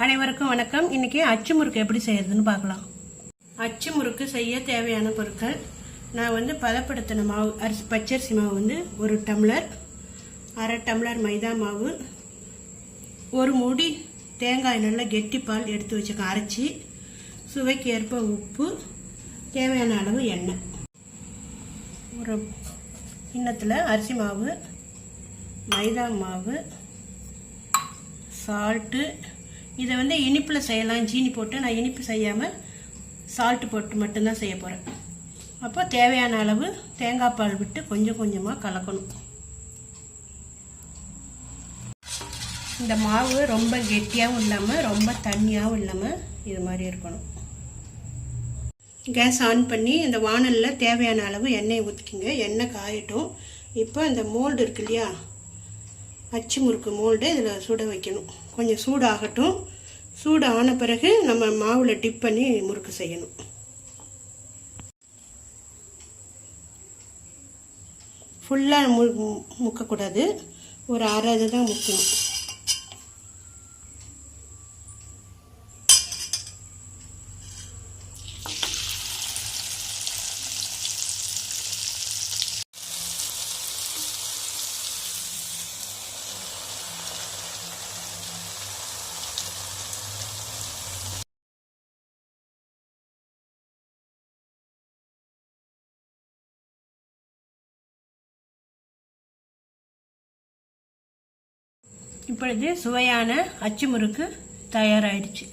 அனைவருக்கும் வணக்கம். இன்னைக்கு அச்சு முறுக்கு எப்படி செய்யறதுன்னு பார்க்கலாம். அச்சு முறுக்கு செய்ய தேவையான பொருட்கள் நான் பதப்படுத்தின மாவு பச்சரிசி மாவு ஒரு டம்ளர், அரை டம்ளர் மைதா மாவு, ஒரு மூடி தேங்காய் நல்ல கெட்டி பால் எடுத்து வச்சுக்க அரைச்சி, சுவைக்கு ஏற்ப உப்பு, தேவையான அளவு எண்ணெய், ஒரு கிண்ணத்தில் அரிசி மாவு, மைதா மாவு, சால்ட்டு. இதை இனிப்பில் செய்யலாம், ஜீனி போட்டு. நான் இனிப்பு செய்யாமல் சால்ட்டு போட்டு மட்டும்தான் செய்ய போகிறேன். அப்போ தேவையான அளவு தேங்காய் பால் விட்டு கொஞ்சம் கொஞ்சமாக கலக்கணும். இந்த மாவு ரொம்ப கெட்டியாகவும் இல்லாமல் ரொம்ப தண்ணியாகவும் இல்லாமல் இது மாதிரி இருக்கணும். கேஸ் ஆன் பண்ணி இந்த வானலில் தேவையான அளவு எண்ணெய் ஊற்றிக்கிங்க. எண்ணெய் காயட்டும். இப்போ இந்த மோல்டு இருக்கு இல்லையா, அச்சு முறுக்கு மோல்டு இதில் சுட வைக்கணும். கொஞ்சம் சூடாகட்டும். சூடு ஆன பிறகு நம்ம மாவில் டிப் பண்ணி முறுக்கு செய்யணும். ஃபுல்லாக முக்கக்கூடாது, ஒரு அரை இது தான் முக்கணும். இப்பொழுது சுவையான அச்சு முறுக்கு தயாராகிடுச்சு.